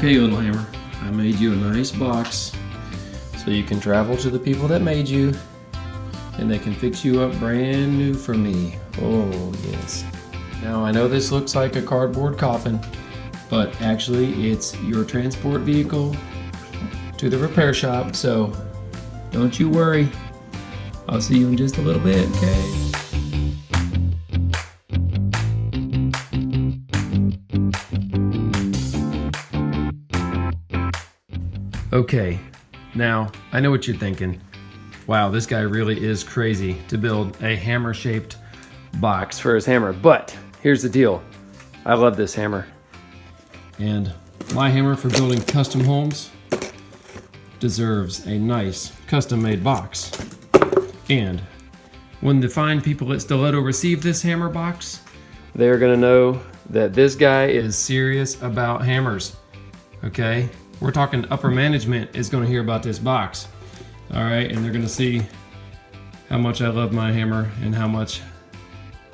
Okay, little hammer, I made you a nice box so you can travel to the people that made you and they can fix you up brand new for me. Oh yes. Now I know this looks like a cardboard coffin, but actually it's your transport vehicle to the repair shop, so don't you worry. I'll see you in just a little bit, okay? Okay, now I know what you're thinking. Wow, this guy really is crazy to build a hammer-shaped box for his hammer, but here's the deal. I love this hammer. And my hammer for building custom homes deserves a nice custom-made box. And when the fine people at Stiletto receive this hammer box, they're gonna know that this guy is serious about hammers, okay? We're talking upper management is gonna hear about this box. All right, and they're gonna see how much I love my hammer and how much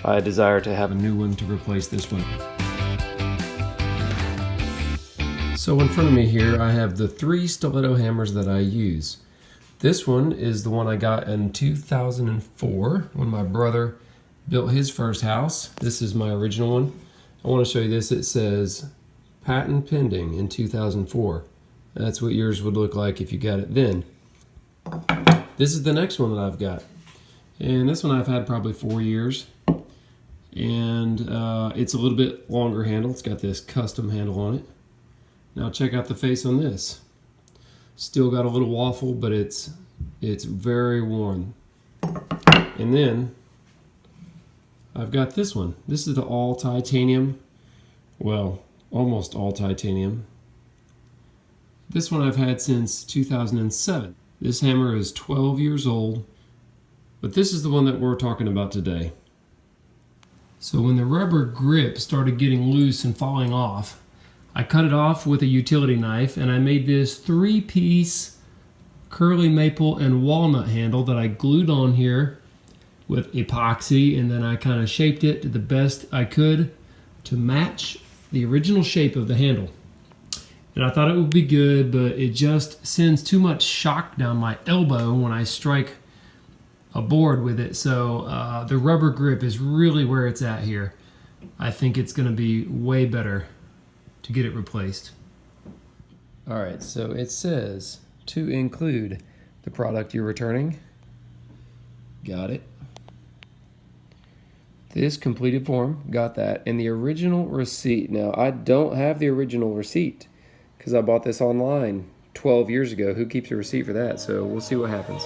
I desire to have a new one to replace this one. So in front of me here, I have the 3 Stiletto hammers that I use. This one is the one I got in 2004 when my brother built his first house. This is my original one. I wanna show you this. It says patent pending in 2004. That's what yours would look like if you got it then. This is the next one that I've got. And this one I've had probably 4 years. And it's a little bit longer handle. It's got this custom handle on it. Now check out the face on this. Still got a little waffle, but it's very worn. And then I've got this one. This is the all titanium. Well, almost all titanium. This one I've had since 2007. This hammer is 12 years old, but this is the one that we're talking about today. So when the rubber grip started getting loose and falling off, I cut it off with a utility knife and I made this 3-piece curly maple and walnut handle that I glued on here with epoxy, and then I kind of shaped it to the best I could to match the original shape of the handle. And I thought it would be good, but it just sends too much shock down my elbow when I strike a board with it. So the rubber grip is really where it's at here. I think it's gonna be way better to get it replaced. All right, so it says to include the product you're returning. Got it. This completed form, got that. And the original receipt. Now, I don't have the original receipt because I bought this online 12 years ago. Who keeps a receipt for that? So we'll see what happens.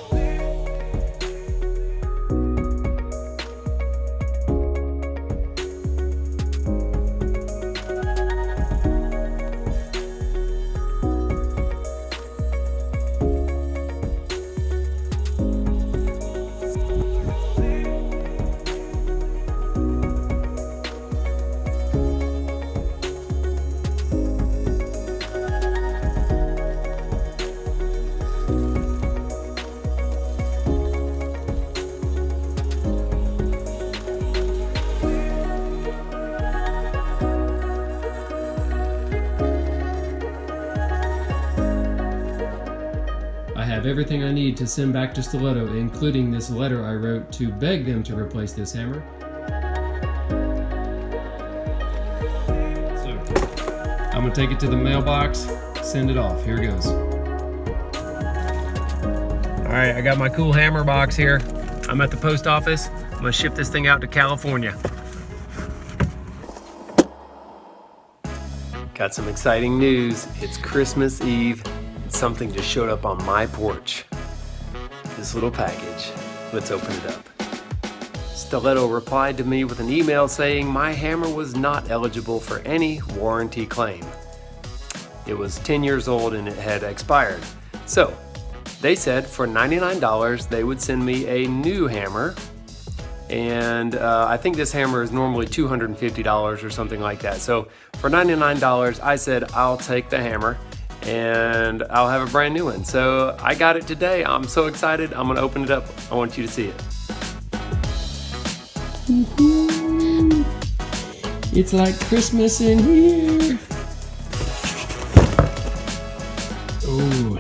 I have everything I need to send back to Stiletto, including this letter I wrote to beg them to replace this hammer. So, I'm gonna take it to the mailbox, send it off. Here it goes. All right, I got my cool hammer box here. I'm at the post office. I'm gonna ship this thing out to California. Got some exciting news. It's Christmas Eve. Something just showed up on my porch. This little package. Let's open it up. Stiletto replied to me with an email saying my hammer was not eligible for any warranty claim. It was 10 years old and it had expired. So they said for $99 they would send me a new hammer. And I think this hammer is normally $250 or something like that. So for $99, I said I'll take the hammer and I'll have a brand new one. So I got it today. I'm so excited. I'm gonna open it up. I want you to see it. It's like Christmas in here. Ooh.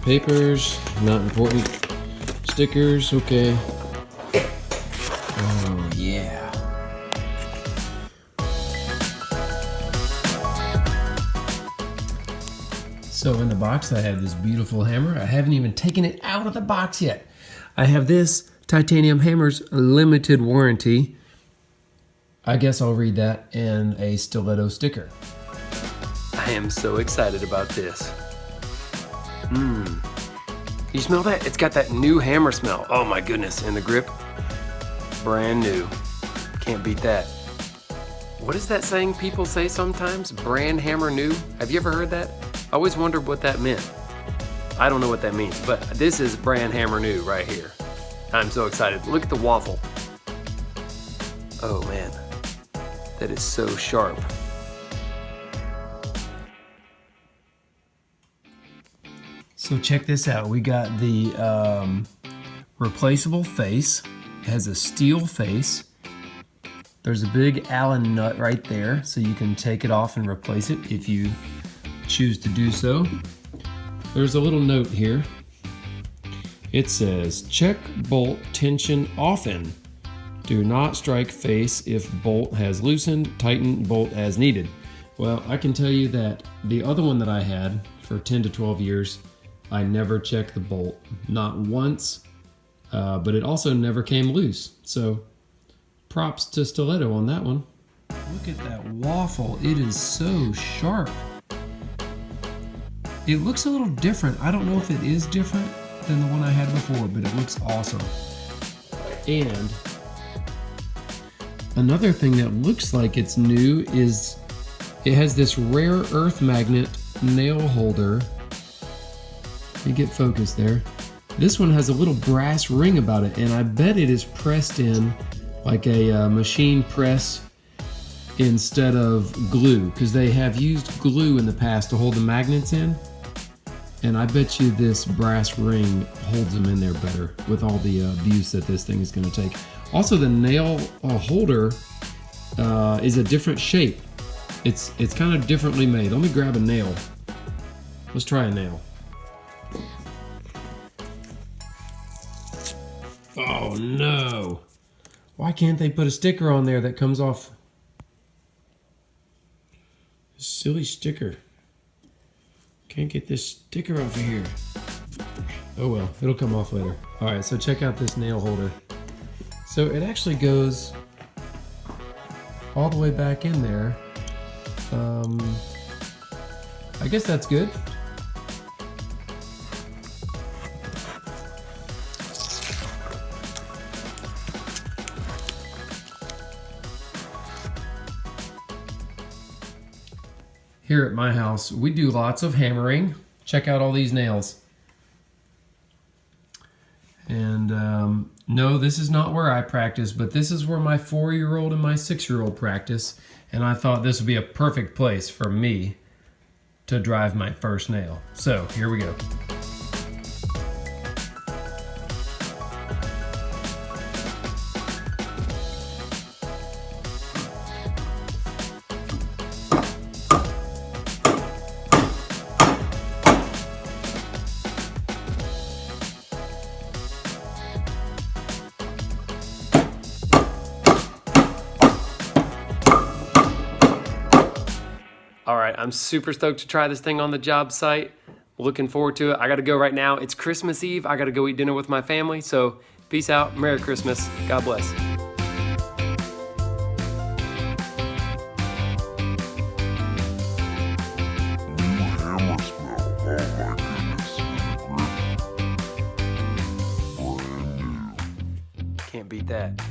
Papers, not important. Stickers, okay. Oh, yeah. So in the box, I have this beautiful hammer. I haven't even taken it out of the box yet. I have this titanium hammer's limited warranty. I guess I'll read that, and a Stiletto sticker. I am so excited about this. You smell that? It's got that new hammer smell. Oh my goodness, and the grip, brand new. Can't beat that. What is that saying people say sometimes? Brand hammer new? Have you ever heard that? I always wondered what that meant. I don't know what that means, but this is brand hammer new right here. I'm so excited. Look at the waffle. Oh man, that is so sharp. So check this out. We got the replaceable face. It has a steel face. There's a big Allen nut right there, so you can take it off and replace it if you choose to do so. There's a little note here. It says, check bolt tension often. Do not strike face if bolt has loosened, tighten bolt as needed. Well, I can tell you that the other one that I had for 10 to 12 years, I never checked the bolt, not once, but it also never came loose. So props to Stiletto on that one. Look at that waffle, it is so sharp. It looks a little different. I don't know if it is different than the one I had before, but it looks awesome. And another thing that looks like it's new is it has this rare earth magnet nail holder. Let me get focused there. This one has a little brass ring about it, and I bet it is pressed in like a machine press instead of glue, because they have used glue in the past to hold the magnets in. And I bet you this brass ring holds them in there better with all the abuse that this thing is going to take. Also, the nail holder is a different shape. It's kind of differently made. Let me grab a nail. Let's try a nail. Oh no! Why can't they put a sticker on there that comes off? Silly sticker. Can't get this sticker off of here. Oh well, it'll come off later. All right, so check out this nail holder. So it actually goes all the way back in there. I guess that's good. Here at my house, we do lots of hammering. Check out all these nails. And no, this is not where I practice, but this is where my 4-year-old and my 6-year-old practice. And I thought this would be a perfect place for me to drive my first nail. So here we go. All right, I'm super stoked to try this thing on the job site. Looking forward to it. I gotta go right now. It's Christmas Eve. I gotta go eat dinner with my family. So peace out, Merry Christmas, God bless. Hammer smell. Oh my goodness. Brand new. Can't beat that.